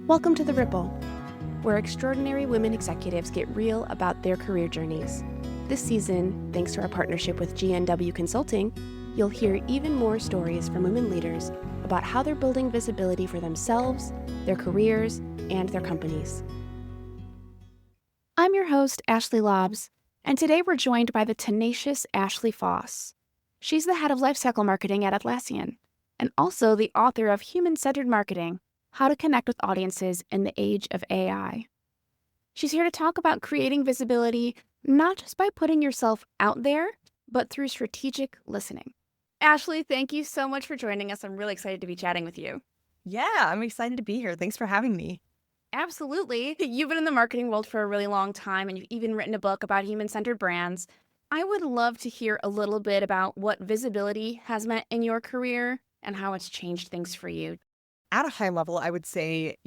Welcome to The Ripple, where extraordinary women executives get real about their career journeys. This season, thanks to our partnership with GNW Consulting, you'll hear even more stories from women leaders about how they're building visibility for themselves, their careers, and their companies. I'm your host, Ashley Lobbs, and today we're joined by the tenacious Ashley Faus. She's the head of lifecycle marketing at Atlassian, and also the author of Human-Centered Marketing: How to Connect with Audiences in the Age of AI. She's here to talk about creating visibility, not just by putting yourself out there, but through strategic listening. Ashley, thank you so much for joining us. I'm really excited to be chatting with you. Yeah, I'm excited to be here. Thanks for having me. Absolutely. You've been in the marketing world for a really long time, and you've even written a book about human-centered brands. I would love to hear a little bit about what visibility has meant in your career and how it's changed things for you. At a high level, I would say,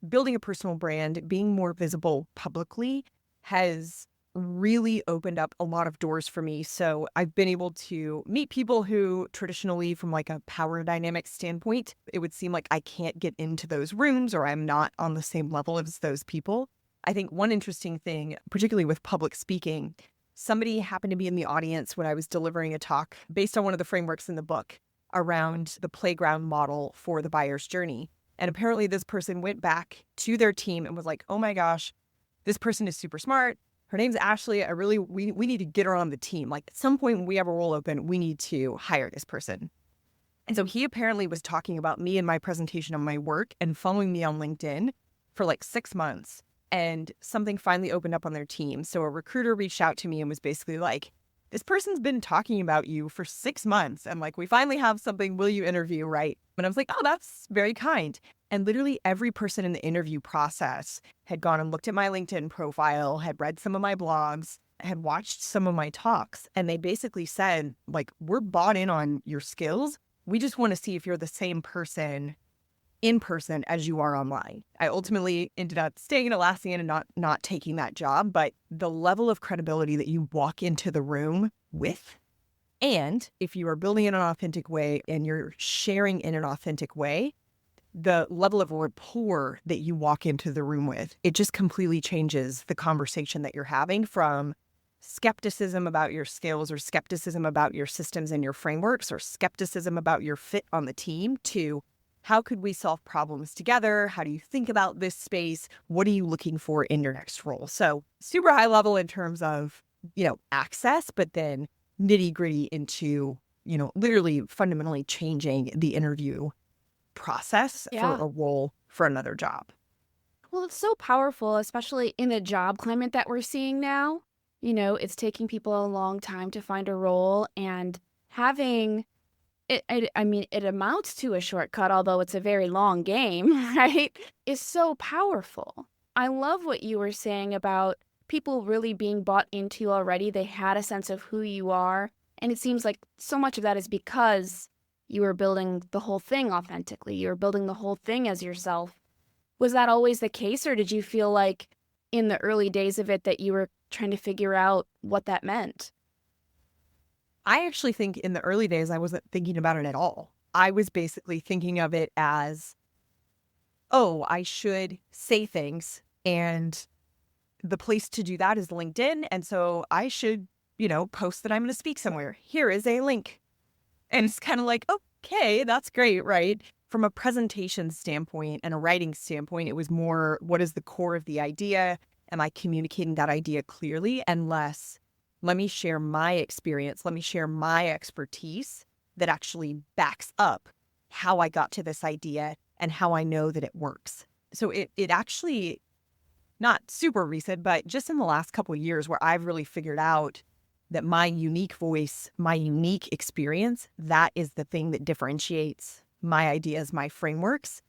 building a personal brand, being more visible publicly has really opened up a lot of doors for me. So I've been able to meet people who traditionally, from like a power dynamic standpoint, it would seem like I can't get into those rooms or I'm not on the same level as those people. I think one interesting thing, particularly with public speaking, somebody happened to be in the audience when I was delivering a talk based on one of the frameworks in the book around the playground model for the buyer's journey. And apparently this person went back to their team and was like, oh my gosh, this person is super smart. Her name's Ashley. We need to get her on the team. Like at some point when we have a role open, we need to hire this person. And so he apparently was talking about me and my presentation on my work and following me on LinkedIn for like 6 months. And something finally opened up on their team. So a recruiter reached out to me and was basically like, this person's been talking about you for 6 months. And like, we finally have something. Will you interview? Right. And I was like, oh, that's very kind. And literally every person in the interview process had gone and looked at my LinkedIn profile, had read some of my blogs, had watched some of my talks. And they basically said, like, we're bought in on your skills. We just want to see if you're the same person in person as you are online. I ultimately ended up staying at Atlassian and not taking that job, but the level of credibility that you walk into the room with, and if you are building in an authentic way and you're sharing in an authentic way, the level of rapport that you walk into the room with, it just completely changes the conversation that you're having from skepticism about your skills or skepticism about your systems and your frameworks or skepticism about your fit on the team to how could we solve problems together? How do you think about this space? What are you looking for in your next role? So super high level in terms of, access, but then nitty gritty into, literally fundamentally changing the interview process for a role for another job. Well, it's so powerful, especially in the job climate that we're seeing now. It's taking people a long time to find a role, and having it amounts to a shortcut, although it's a very long game, right? Is so powerful. I love what you were saying about people really being bought into already. They had a sense of who you are. And it seems like so much of that is because you were building the whole thing authentically. You were building the whole thing as yourself. Was that always the case, or did you feel like in the early days of it that you were trying to figure out what that meant? I actually think in the early days, I wasn't thinking about it at all. I was basically thinking of it as, oh, I should say things. And the place to do that is LinkedIn. And so I should, post that I'm going to speak somewhere. Here is a link. And it's kind of like, okay, that's great, right? From a presentation standpoint and a writing standpoint, it was more, what is the core of the idea? Am I communicating that idea clearly? And less, let me share my experience. Let me share my expertise that actually backs up how I got to this idea and how I know that it works. So it actually, not super recent, but just in the last couple of years where I've really figured out that my unique voice, my unique experience, that is the thing that differentiates my ideas, my frameworks.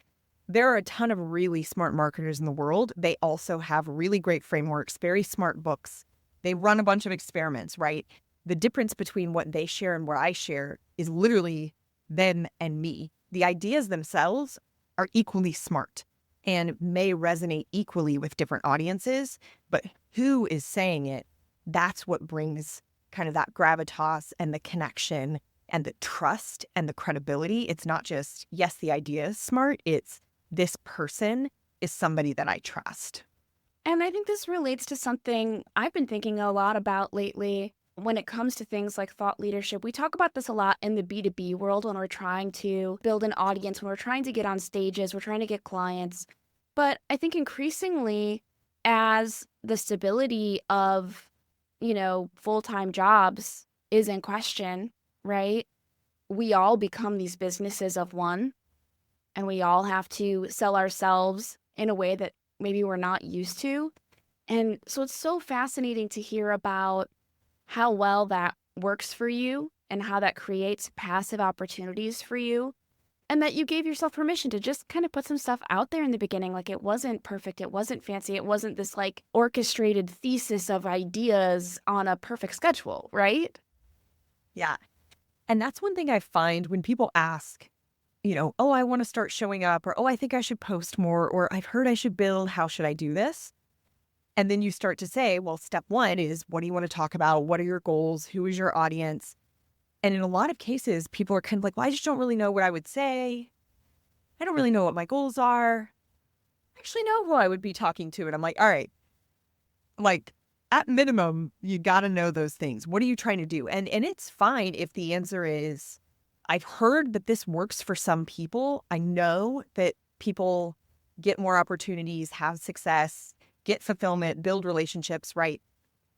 There are a ton of really smart marketers in the world. They also have really great frameworks, very smart books. They run a bunch of experiments, right? The difference between what they share and what I share is literally them and me. The ideas themselves are equally smart and may resonate equally with different audiences, but who is saying it, that's what brings kind of that gravitas and the connection and the trust and the credibility. It's not just, yes, the idea is smart. It's this person is somebody that I trust. And I think this relates to something I've been thinking a lot about lately when it comes to things like thought leadership. We talk about this a lot in the B2B world when we're trying to build an audience, when we're trying to get on stages, we're trying to get clients. But I think increasingly, as the stability of, full-time jobs is in question, right? We all become these businesses of one, and we all have to sell ourselves in a way that maybe we're not used to. And so it's so fascinating to hear about how well that works for you and how that creates passive opportunities for you. And that you gave yourself permission to just kind of put some stuff out there in the beginning. Like, it wasn't perfect, it wasn't fancy, it wasn't this like orchestrated thesis of ideas on a perfect schedule, right? Yeah. And that's one thing I find when people ask, oh, I want to start showing up, or, oh, I think I should post more, or I've heard I should build, how should I do this? And then you start to say, well, step one is, what do you want to talk about? What are your goals? Who is your audience? And in a lot of cases, people are kind of like, well, I just don't really know what I would say. I don't really know what my goals are. I actually know who I would be talking to. And I'm like, all right, like at minimum, you got to know those things. What are you trying to do? And it's fine if the answer is, I've heard that this works for some people. I know that people get more opportunities, have success, get fulfillment, build relationships, right?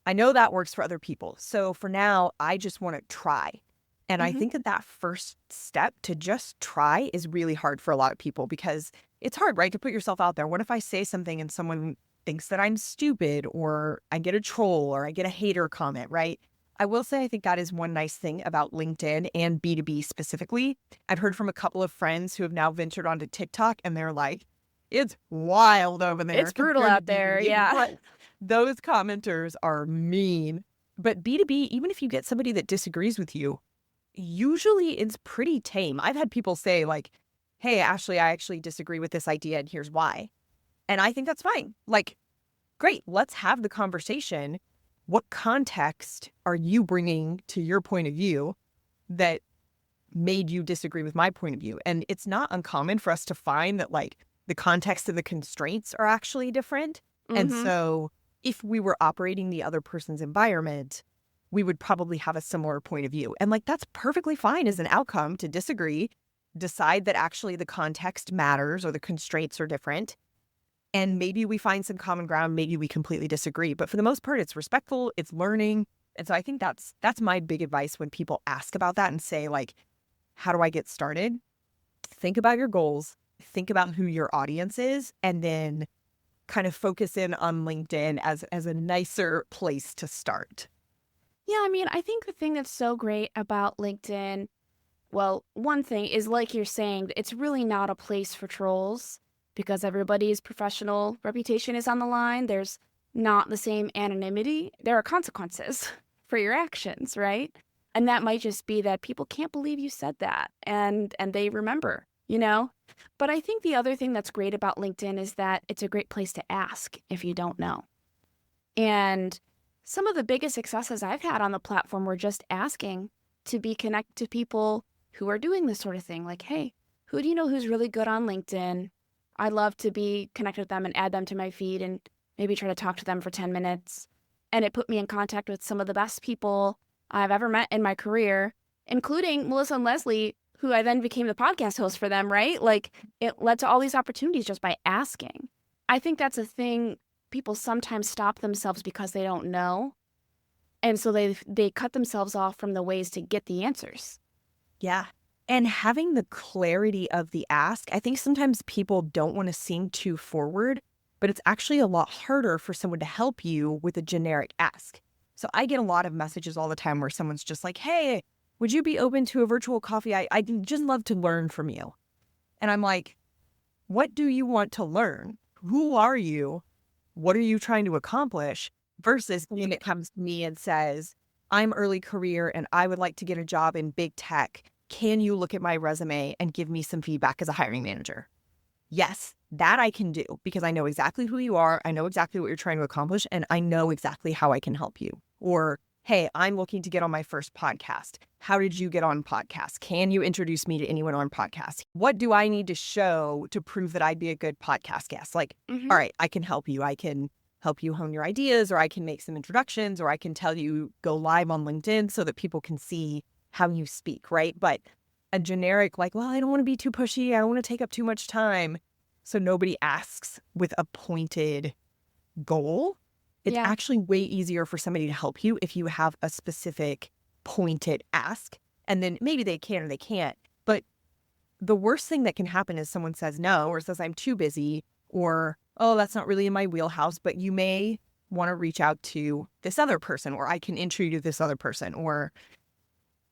I know that works for other people. So for now, I just want to try. And I Mm-hmm. think that first step to just try is really hard for a lot of people because it's hard, right? To put yourself out there. What if I say something and someone thinks that I'm stupid, or I get a troll, or I get a hater comment, right? I will say I think that is one nice thing about LinkedIn and B2B specifically. I've heard from a couple of friends who have now ventured onto TikTok, and they're like, it's wild over there It's brutal compared to out there, B2B. yeah. But those commenters are mean. But B2B, even if you get somebody that disagrees with you, usually it's pretty tame. I've had people say like, hey, Ashley, I actually disagree with this idea and here's why. And I think that's fine. Like, great, let's have the conversation. What context are you bringing to your point of view that made you disagree with my point of view? And it's not uncommon for us to find that like the context and the constraints are actually different. And Mm-hmm. so if we were operating the other person's environment, we would probably have a similar point of view. And like, that's perfectly fine as an outcome to disagree, decide that actually the context matters or the constraints are different. And maybe we find some common ground, maybe we completely disagree. But for the most part, it's respectful, it's learning. And so I think that's my big advice when people ask about that and say like, how do I get started? Think about your goals, think about who your audience is, and then kind of focus in on LinkedIn as a nicer place to start. Yeah, I mean, I think the thing that's so great about LinkedIn, well, one thing is, like you're saying, it's really not a place for trolls because everybody's professional reputation is on the line. There's not the same anonymity. There are consequences for your actions, right? And that might just be that people can't believe you said that and they remember, you know? But I think the other thing that's great about LinkedIn is that it's a great place to ask if you don't know. And some of the biggest successes I've had on the platform were just asking to be connected to people who are doing this sort of thing. Like, hey, who do you know who's really good on LinkedIn? I'd love to be connected with them and add them to my feed and maybe try to talk to them for 10 minutes. And it put me in contact with some of the best people I've ever met in my career, including Melissa and Leslie, who I then became the podcast host for them, right? Like, it led to all these opportunities just by asking. I think that's a thing people sometimes stop themselves because they don't know. And so they cut themselves off from the ways to get the answers. Yeah. And having the clarity of the ask, I think sometimes people don't want to seem too forward, but it's actually a lot harder for someone to help you with a generic ask. So I get a lot of messages all the time where someone's just like, hey, would you be open to a virtual coffee? I'd just love to learn from you. And I'm like, what do you want to learn? Who are you? What are you trying to accomplish? Versus when it comes to me and says, I'm early career and I would like to get a job in big tech. Can you look at my resume and give me some feedback as a hiring manager? Yes, that I can do because I know exactly who you are. I know exactly what you're trying to accomplish and I know exactly how I can help you. Or hey, I'm looking to get on my first podcast. How did you get on podcasts? Can you introduce me to anyone on podcasts? What do I need to show to prove that I'd be a good podcast guest? Like, Hmm. all right, I can help you. I can help you hone your ideas, or I can make some introductions, or I can tell you go live on LinkedIn so that people can see how you speak, right? But a generic, like, well, I don't want to be too pushy. I don't want to take up too much time. So nobody asks with a pointed goal. It's Yeah. actually way easier for somebody to help you if you have a specific pointed ask. And then maybe they can or they can't. But the worst thing that can happen is someone says no, or says I'm too busy, or, oh, that's not really in my wheelhouse, but you may want to reach out to this other person, or I can intro you to this other person, or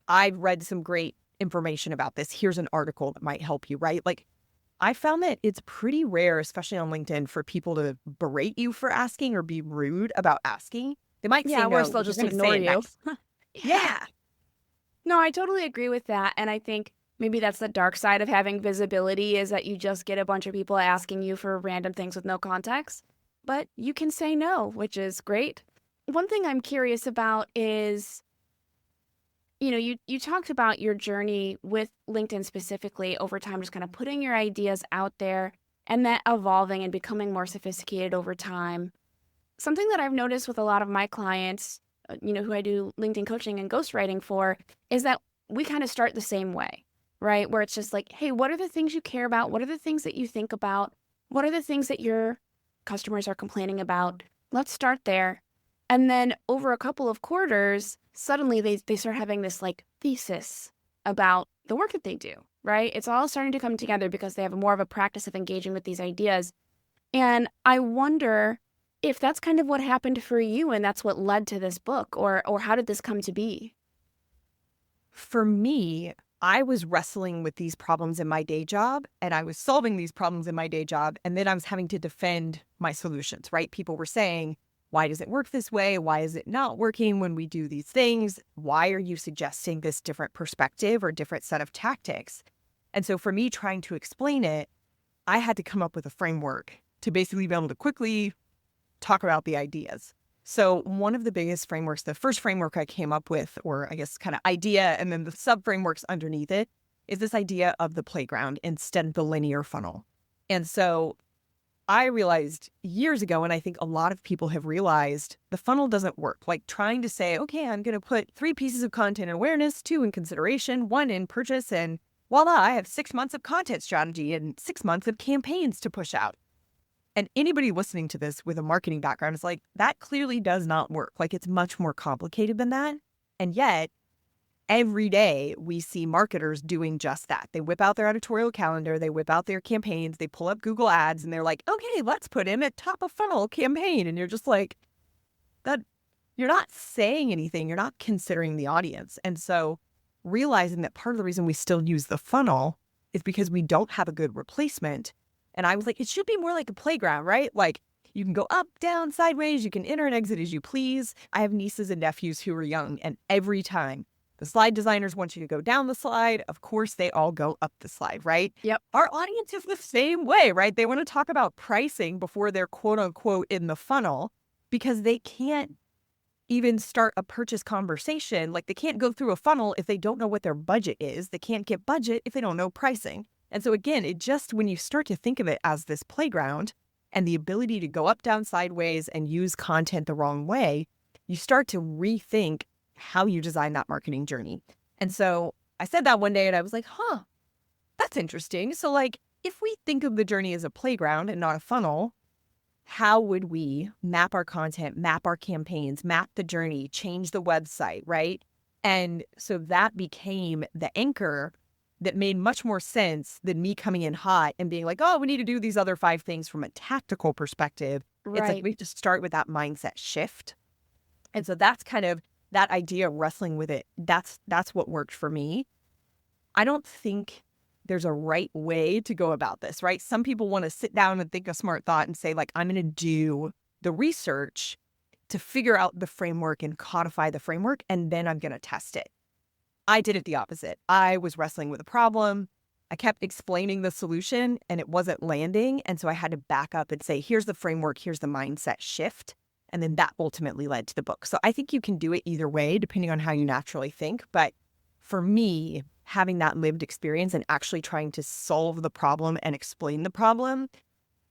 I've read some great information about this. Here's an article that might help you, right? Like, I found that it's pretty rare, especially on LinkedIn, for people to berate you for asking or be rude about asking. They might say Yeah, or no, they'll but they're just going to say ignore it you. nice. Yeah. Yeah. No, I totally agree with that. And I think maybe that's the dark side of having visibility is that you just get a bunch of people asking you for random things with no context. But you can say no, which is great. One thing I'm curious about is, you talked about your journey with LinkedIn specifically over time, just kind of putting your ideas out there and that evolving and becoming more sophisticated over time. Something that I've noticed with a lot of my clients, who I do LinkedIn coaching and ghostwriting for, is that we kind of start the same way, right? Where it's just like, hey, what are the things you care about? What are the things that you think about? What are the things that your customers are complaining about? Let's start there. And then over a couple of quarters, suddenly they start having this like thesis about the work that they do, right? It's all starting to come together because they have more of a practice of engaging with these ideas. And I wonder if that's kind of what happened for you and that's what led to this book, or how did this come to be? For me, I was wrestling with these problems in my day job, and I was solving these problems in my day job. And then I was having to defend my solutions, right? People were saying, why does it work this way? Why is it not working when we do these things? Why are you suggesting this different perspective or different set of tactics? And so for me, trying to explain it, I had to come up with a framework to basically be able to quickly talk about the ideas. So one of the biggest frameworks, the first framework I came up with, or I guess kind of idea, and then the sub frameworks underneath it, is this idea of the playground instead of the linear funnel. And so I realized years ago, and I think a lot of people have realized, the funnel doesn't work. Like trying to say, okay, I'm going to put 3 pieces of content in awareness, 2 in consideration, 1 in purchase, and voila, I have 6 months of content strategy and 6 months of campaigns to push out. And anybody listening to this with a marketing background is like, that clearly does not work. Like, it's much more complicated than that. And yet, every day we see marketers doing just that. They whip out their editorial calendar, they whip out their campaigns, they pull up Google Ads, and they're like, okay, let's put in a top of funnel campaign. And you're just like, that you're not saying anything, you're not considering the audience. And so realizing that part of the reason we still use the funnel is because we don't have a good replacement. And I was like, it should be more like a playground, right? Like you can go up, down, sideways, you can enter and exit as you please. I have nieces and nephews who are young, and every time the slide designers want you to go down the slide, of course, they all go up the slide, right? Yep. Our audience is the same way, right? They want to talk about pricing before they're quote unquote in the funnel because they can't even start a purchase conversation. Like they can't go through a funnel if they don't know what their budget is. They can't get budget if they don't know pricing. And so again, it just, when you start to think of it as this playground and the ability to go up, down, sideways and use content the wrong way, you start to rethink how you design that marketing journey. And so I said that one day and I was like, that's interesting. So like, if we think of the journey as a playground and not a funnel, how would we map our content, map our campaigns, map the journey, change the website, right? And so that became the anchor that made much more sense than me coming in hot and being like, oh, we need to do these other 5 things from a tactical perspective. It's like Right. we just start with that mindset shift. And so that's kind of that idea of wrestling with it. That's what worked for me. I don't think there's a right way to go about this, right? Some people want to sit down and think a smart thought and say, like, I'm going to do the research to figure out the framework and codify the framework, and then I'm going to test it. I did it the opposite. I was wrestling with a problem. I kept explaining the solution and it wasn't landing. And so I had to back up and say, here's the framework, here's the mindset shift. And then that ultimately led to the book. So I think you can do it either way, depending on how you naturally think. But for me, having that lived experience and actually trying to solve the problem and explain the problem,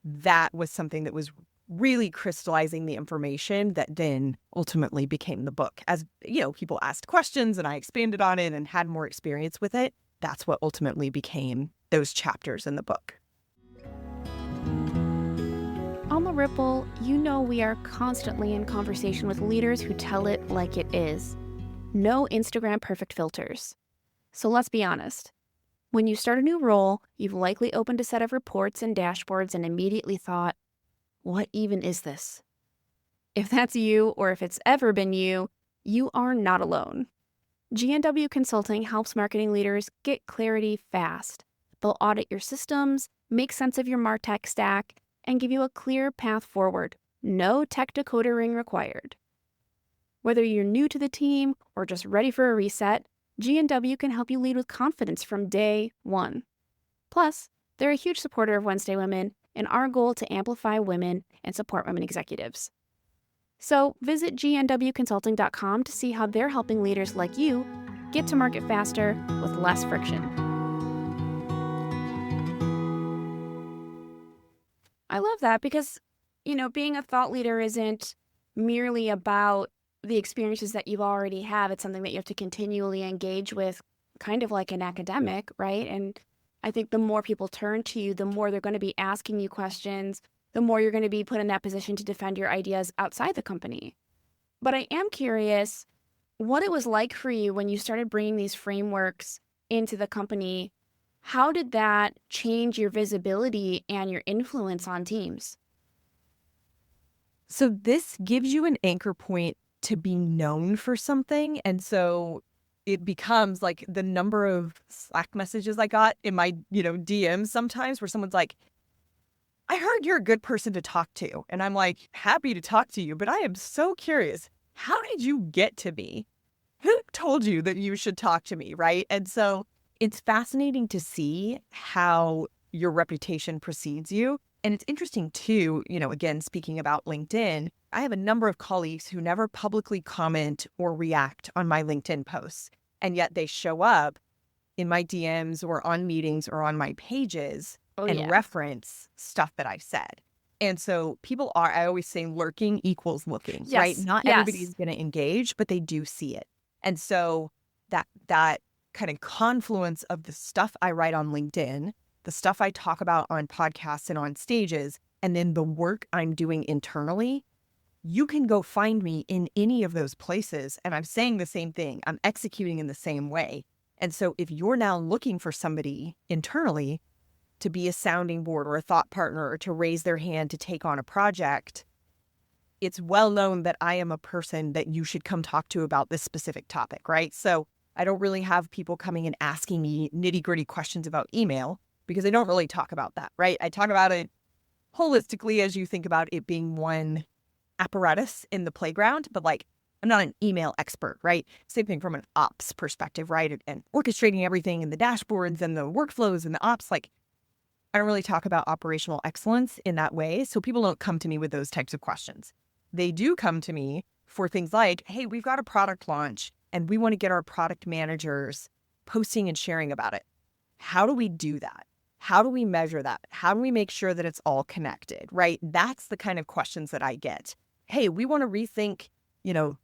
that was something that was really crystallizing the information that then ultimately became the book. As people asked questions and I expanded on it and had more experience with it. That's what ultimately became those chapters in the book. On the Ripple, we are constantly in conversation with leaders who tell it like it is. No Instagram perfect filters. So let's be honest. When you start a new role, you've likely opened a set of reports and dashboards and immediately thought, what even is this? If that's you, or if it's ever been you, you are not alone. GNW Consulting helps marketing leaders get clarity fast. They'll audit your systems, make sense of your MarTech stack, and give you a clear path forward. No tech decoder ring required. Whether you're new to the team or just ready for a reset, GNW can help you lead with confidence from day one. Plus, they're a huge supporter of Wednesday Women and our goal to amplify women and support women executives. So visit gnwconsulting.com to see how they're helping leaders like you get to market faster with less friction. I love that because, being a thought leader isn't merely about the experiences that you already have. It's something that you have to continually engage with, kind of like an academic, right? And I think the more people turn to you, the more they're going to be asking you questions, the more you're going to be put in that position to defend your ideas outside the company. But I am curious what it was like for you when you started bringing these frameworks into the company. How did that change your visibility and your influence on teams? So this gives you an anchor point to be known for something. And so it becomes like the number of Slack messages I got in my, DMs sometimes where someone's like, I heard you're a good person to talk to. And I'm like, happy to talk to you, but I am so curious. How did you get to me? Who told you that you should talk to me, right? And so it's fascinating to see how your reputation precedes you. And it's interesting too, again, speaking about LinkedIn, I have a number of colleagues who never publicly comment or react on my LinkedIn posts. And yet they show up in my DMs or on meetings or on my pages reference stuff that I've said. And so people are, I always say, lurking equals looking, right? Not everybody's going to engage, but they do see it. And so that kind of confluence of the stuff I write on LinkedIn, the stuff I talk about on podcasts and on stages, and then the work I'm doing internally, you can go find me in any of those places. And I'm saying the same thing. I'm executing in the same way. And so if you're now looking for somebody internally to be a sounding board or a thought partner or to raise their hand to take on a project, it's well known that I am a person that you should come talk to about this specific topic, right? So I don't really have people coming and asking me nitty-gritty questions about email because I don't really talk about that, right? I talk about it holistically as you think about it being one apparatus in the playground, but I'm not an email expert, right? Same thing from an ops perspective, right? And orchestrating everything in the dashboards and the workflows and the ops, I don't really talk about operational excellence in that way. So people don't come to me with those types of questions. They do come to me for things like, hey, we've got a product launch and we want to get our product managers posting and sharing about it. How do we do that? How do we measure that? How do we make sure that it's all connected, right? That's the kind of questions that I get. Hey, we want to rethink,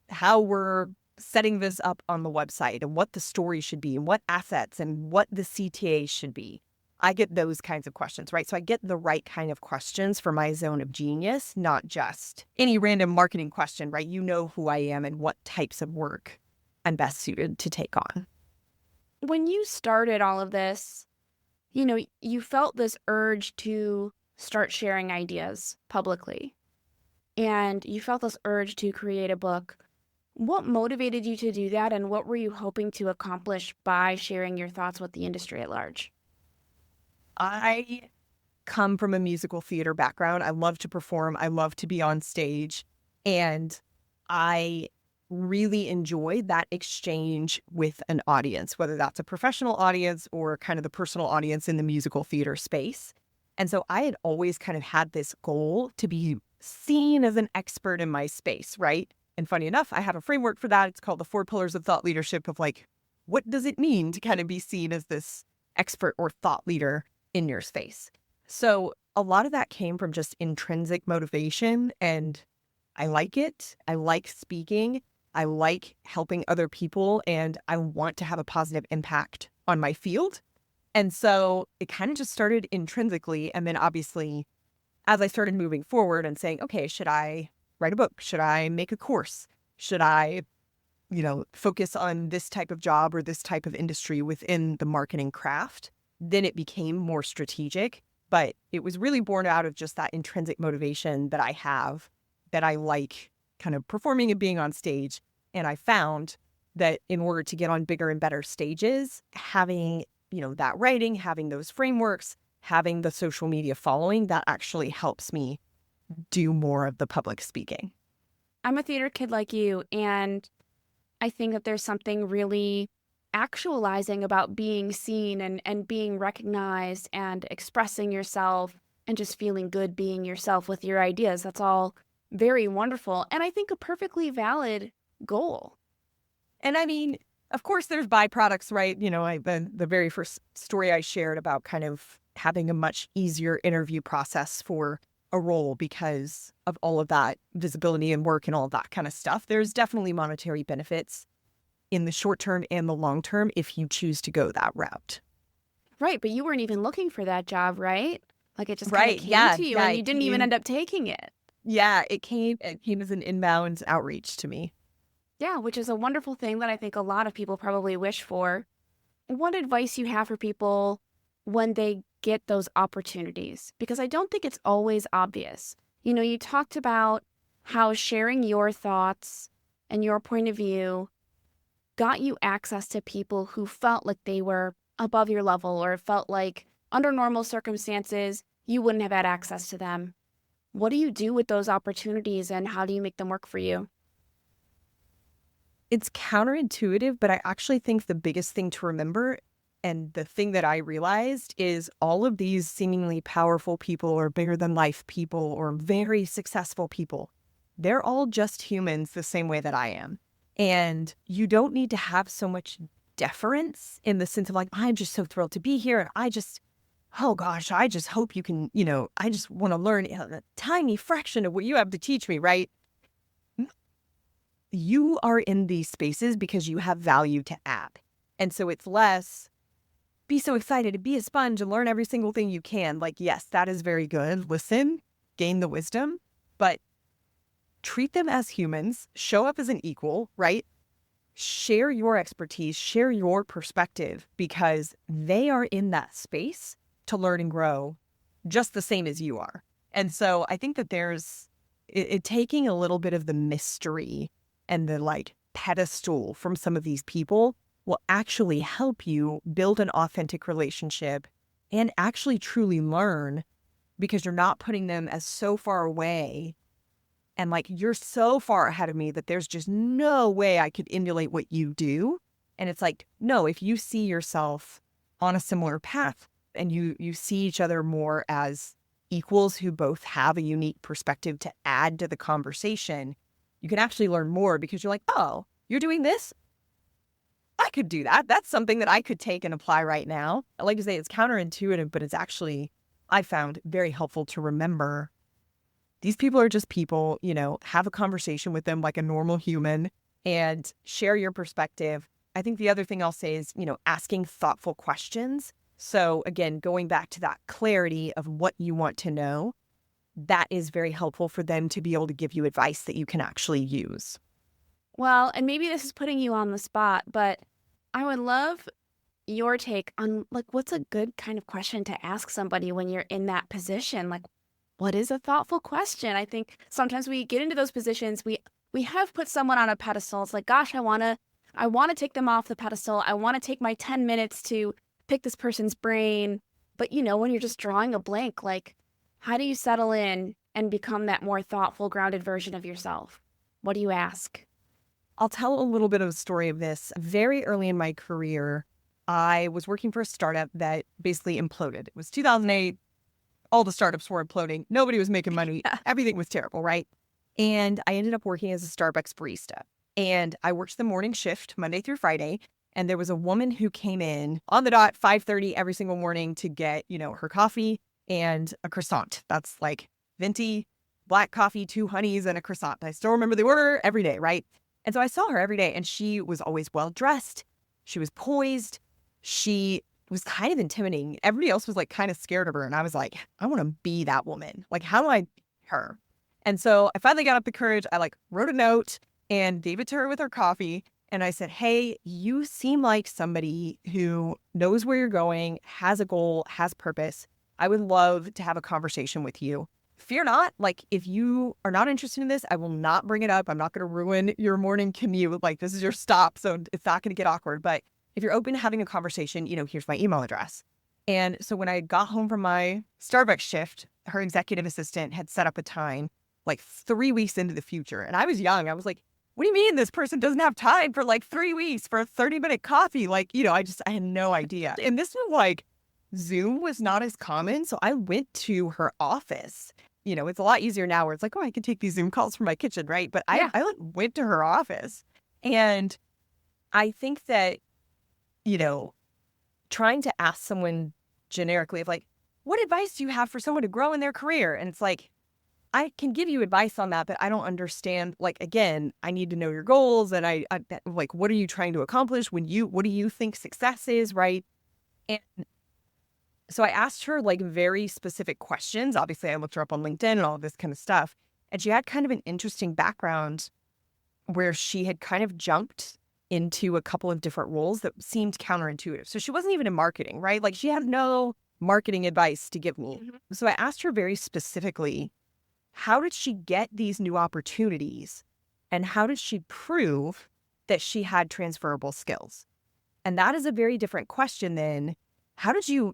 how we're setting this up on the website and what the story should be and what assets and what the CTA should be. I get those kinds of questions, right? So I get the right kind of questions for my zone of genius, not just any random marketing question, right? You know who I am and what types of work I'm best suited to take on. When you started all of this, you felt this urge to start sharing ideas publicly, and you felt this urge to create a book. What motivated you to do that, and what were you hoping to accomplish by sharing your thoughts with the industry at large? I come from a musical theater background. I love to perform. I love to be on stage. And I really enjoy that exchange with an audience, whether that's a professional audience or kind of the personal audience in the musical theater space. And so I had always kind of had this goal to be seen as an expert in my space, right? And funny enough, I have a framework for that. It's called the 4 pillars of thought leadership of like, what does it mean to kind of be seen as this expert or thought leader in your space? So a lot of that came from just intrinsic motivation, and I like it. I like speaking. I like helping other people, and I want to have a positive impact on my field. And so it kind of just started intrinsically. And then obviously, as I started moving forward and saying, okay, should I write a book? Should I make a course? Should I, focus on this type of job or this type of industry within the marketing craft? Then it became more strategic, but it was really born out of just that intrinsic motivation that I have, that I like kind of performing and being on stage. And I found that in order to get on bigger and better stages, having, that writing, having those frameworks, having the social media following, that actually helps me do more of the public speaking. I'm a theater kid like you, and I think that there's something really actualizing about being seen and being recognized and expressing yourself and just feeling good being yourself with your ideas. That's all very wonderful. And I think a perfectly valid goal. And I mean, of course, there's byproducts, right? The very first story I shared about kind of having a much easier interview process for a role because of all of that visibility and work and all of that kind of stuff. There's definitely monetary benefits in the short term and the long term if you choose to go that route. Right, but you weren't even looking for that job, right? Like it just kind of Right. came Yeah. to you Yeah. and you didn't even end up taking it. It came as an inbound outreach to me. Yeah, which is a wonderful thing that I think a lot of people probably wish for. What advice you have for people when they get those opportunities? Because I don't think it's always obvious. You talked about how sharing your thoughts and your point of view got you access to people who felt like they were above your level or felt like under normal circumstances, you wouldn't have had access to them. What do you do with those opportunities and how do you make them work for you? It's counterintuitive, but I actually think the biggest thing to remember and the thing that I realized is all of these seemingly powerful people or bigger than life people or very successful people, they're all just humans the same way that I am. And you don't need to have so much deference in the sense of like, I'm just so thrilled to be here. And oh gosh, I just hope you can, I just want to learn a tiny fraction of what you have to teach me, right? You are in these spaces because you have value to add. And so it's less be so excited to be a sponge and learn every single thing you can. Like, yes, that is very good. Listen, gain the wisdom, but treat them as humans, show up as an equal, right? Share your expertise, share your perspective because they are in that space to learn and grow just the same as you are. And so I think that there's it taking a little bit of the mystery and the like pedestal from some of these people will actually help you build an authentic relationship and actually truly learn because you're not putting them as so far away and like you're so far ahead of me that there's just no way I could emulate what you do. And it's like, no, if you see yourself on a similar path and you see each other more as equals who both have a unique perspective to add to the conversation, you can actually learn more because you're like, oh, you're doing this? I could do that. That's something that I could take and apply right now. I like to say it's counterintuitive, but it's actually, I found very helpful to remember these people are just people, have a conversation with them like a normal human and share your perspective. I think the other thing I'll say is, asking thoughtful questions. So again, going back to that clarity of what you want to know, that is very helpful for them to be able to give you advice that you can actually use. Well, and maybe this is putting you on the spot, but I would love your take on like what's a good kind of question to ask somebody when you're in that position? Like what is a thoughtful question? I think sometimes we get into those positions, we have put someone on a pedestal. It's like, gosh, I want to take them off the pedestal. I want to take my 10 minutes to pick this person's brain. But when you're just drawing a blank, like how do you settle in and become that more thoughtful, grounded version of yourself? What do you ask? I'll tell a little bit of a story of this. Very early in my career, I was working for a startup that basically imploded. It was 2008. all the startups were imploding. Nobody was making money. Yeah. Everything was terrible, right? And I ended up working as a Starbucks barista. And I worked the morning shift Monday through Friday. And there was a woman who came in on the dot 5:30 every single morning to get, her coffee and a croissant. That's like venti, black coffee, 2 honeys, and a croissant. I still remember the order every day, right? And so I saw her every day, and she was always well dressed. She was poised. She was kind of intimidating. Everybody else was like kind of scared of her. And I was like, I want to be that woman. Like, how do I be her? And so I finally got up the courage. I like wrote a note and gave it to her with her coffee. And I said, hey, you seem like somebody who knows where you're going, has a goal, has purpose. I would love to have a conversation with you. Fear not. Like, if you are not interested in this, I will not bring it up. I'm not going to ruin your morning commute. Like, this is your stop. So it's not going to get awkward. But if you're open to having a conversation, here's my email address. And so when I got home from my Starbucks shift, her executive assistant had set up a time like 3 weeks into the future. And I was young. I was like, what do you mean this person doesn't have time for like 3 weeks for a 30-minute coffee? Like, I had no idea. And this was like, Zoom was not as common. So I went to her office. It's a lot easier now where it's like, oh, I can take these Zoom calls from my kitchen, right? But Yeah. I like went to her office. And I think that, trying to ask someone generically of like, what advice do you have for someone to grow in their career? And it's like, I can give you advice on that, but I don't understand. Like, again, I need to know your goals. And I like, what are you trying to accomplish what do you think success is? Right. And so I asked her like very specific questions. Obviously, I looked her up on LinkedIn and all this kind of stuff. And she had kind of an interesting background where she had kind of jumped into a couple of different roles that seemed counterintuitive. So she wasn't even in marketing, right? Like, she had no marketing advice to give me. Mhm. So I asked her very specifically, how did she get these new opportunities? And how did she prove that she had transferable skills? And that is a very different question than how did you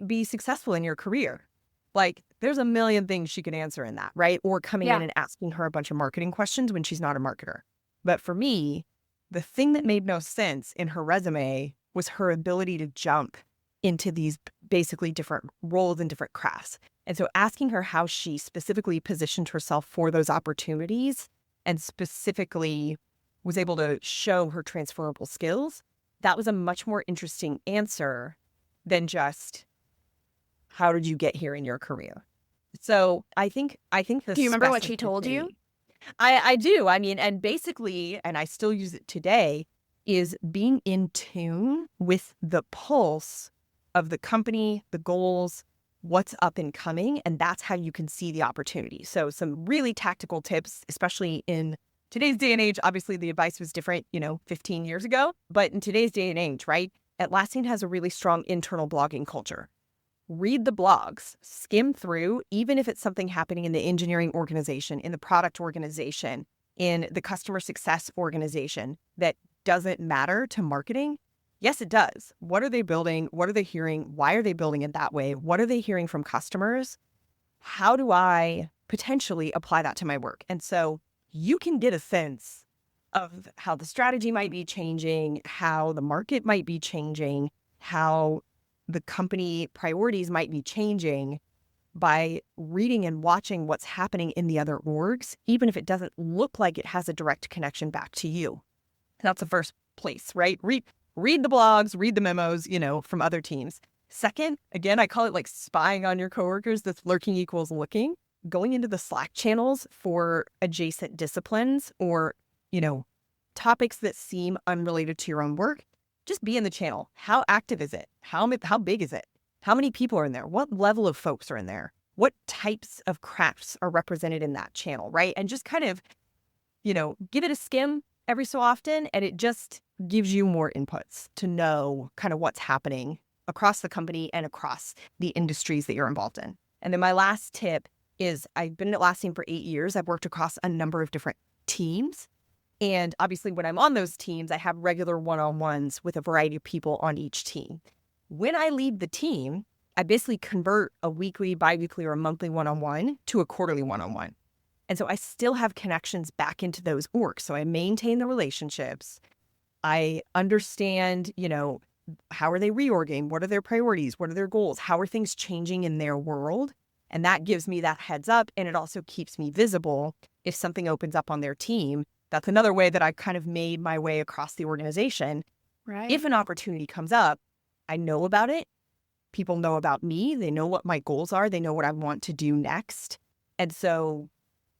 be successful in your career? Like, there's a million things she could answer in that, right? Or coming in Yeah. and asking her a bunch of marketing questions when she's not a marketer. But for me, the thing that made no sense in her resume was her ability to jump into these basically different roles and different crafts. And so asking her how she specifically positioned herself for those opportunities and specifically was able to show her transferable skills, that was a much more interesting answer than just, how did you get here in your career? So I think the Do you remember what she told you? specificity, I do. I mean, and basically, and I still use it today, is being in tune with the pulse of the company, the goals, what's up and coming, and that's how you can see the opportunity. So some really tactical tips, especially in today's day and age. Obviously, the advice was different, 15 years ago, but in today's day and age, right? Atlassian has a really strong internal blogging culture. Read the blogs, skim through, even if it's something happening in the engineering organization, in the product organization, in the customer success organization that doesn't matter to marketing. Yes, it does. What are they building? What are they hearing? Why are they building it that way? What are they hearing from customers? How do I potentially apply that to my work? And so you can get a sense of how the strategy might be changing, how the market might be changing, how the company priorities might be changing by reading and watching what's happening in the other orgs, even if it doesn't look like it has a direct connection back to you. That's the first place, right? Read the blogs, read the memos, from other teams. Second, again, I call it like spying on your coworkers. That's lurking equals looking. Going into the Slack channels for adjacent disciplines or, topics that seem unrelated to your own work. Just be in the channel. How active is it? How big is it? How many people are in there? What level of folks are in there? What types of crafts are represented in that channel, right? And just kind of, give it a skim every so often, and it just gives you more inputs to know kind of what's happening across the company and across the industries that you're involved in. And then my last tip is, I've been at Atlassian for 8 years. I've worked across a number of different teams. And obviously, when I'm on those teams, I have regular one-on-ones with a variety of people on each team. When I leave the team, I basically convert a weekly, biweekly, or a monthly one-on-one to a quarterly one-on-one. And so I still have connections back into those orgs. So I maintain the relationships. I understand, how are they reorging? What are their priorities? What are their goals? How are things changing in their world? And that gives me that heads up. And it also keeps me visible if something opens up on their team. That's another way that I kind of made my way across the organization. Right. If an opportunity comes up, I know about it. People know about me. They know what my goals are. They know what I want to do next. And so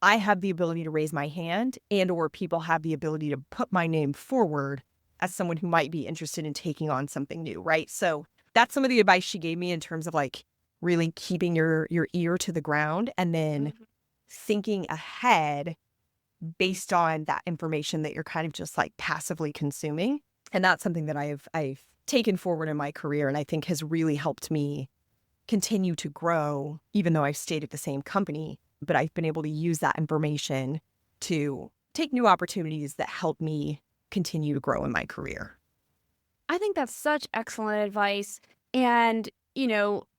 I have the ability to raise my hand, and or people have the ability to put my name forward as someone who might be interested in taking on something new, right? So that's some of the advice she gave me in terms of like really keeping your ear to the ground and then thinking ahead based on that information that you're kind of just like passively consuming. And that's something that I've taken forward in my career, and I think has really helped me continue to grow, even though I've stayed at the same company. But I've been able to use that information to take new opportunities that help me continue to grow in my career. I think that's such excellent advice. And,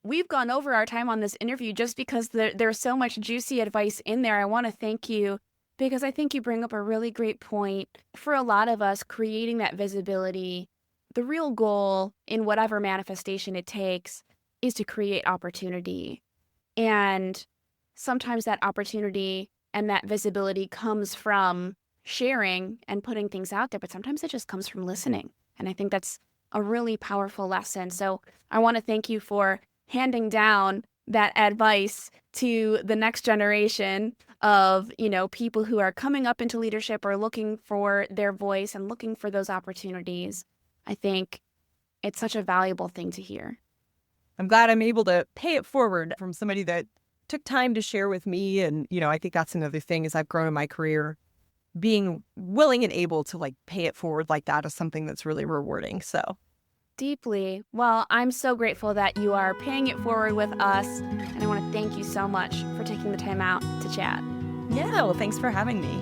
we've gone over our time on this interview just because there's so much juicy advice in there. I want to thank you because I think you bring up a really great point. For a lot of us, creating that visibility, the real goal in whatever manifestation it takes is to create opportunity. And sometimes that opportunity and that visibility comes from sharing and putting things out there, but sometimes it just comes from listening. And I think that's a really powerful lesson. So I want to thank you for handing down that advice to the next generation of, people who are coming up into leadership or looking for their voice and looking for those opportunities. I think it's such a valuable thing to hear. I'm glad I'm able to pay it forward from somebody that took time to share with me. And, I think that's another thing as I've grown in my career, being willing and able to like pay it forward like that is something that's really rewarding. So deeply. Well, I'm so grateful that you are paying it forward with us. And I want to thank you so much for taking the time out to chat. Yeah, well, thanks for having me.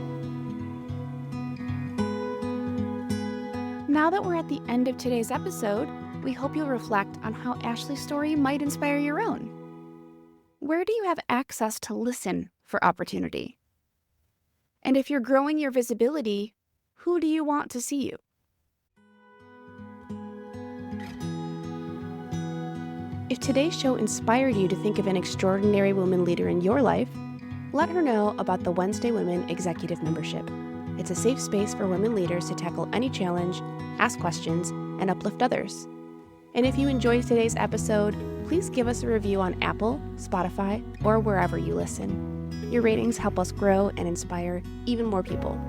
Now that we're at the end of today's episode, we hope you'll reflect on how Ashley's story might inspire your own. Where do you have access to listen for opportunity? And if you're growing your visibility, who do you want to see you? If today's show inspired you to think of an extraordinary woman leader in your life, let her know about the Wednesday Women Executive Membership. It's a safe space for women leaders to tackle any challenge, ask questions, and uplift others. And if you enjoyed today's episode, please give us a review on Apple, Spotify, or wherever you listen. Your ratings help us grow and inspire even more people.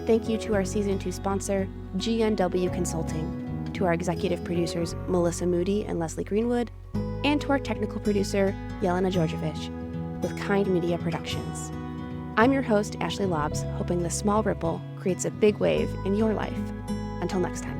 Thank you to our Season 2 sponsor, GNW Consulting, to our executive producers, Melissa Moody and Leslie Greenwood, and to our technical producer, Yelena Georgievich, with Kind Media Productions. I'm your host, Ashley Lobbs, hoping the small ripple creates a big wave in your life. Until next time.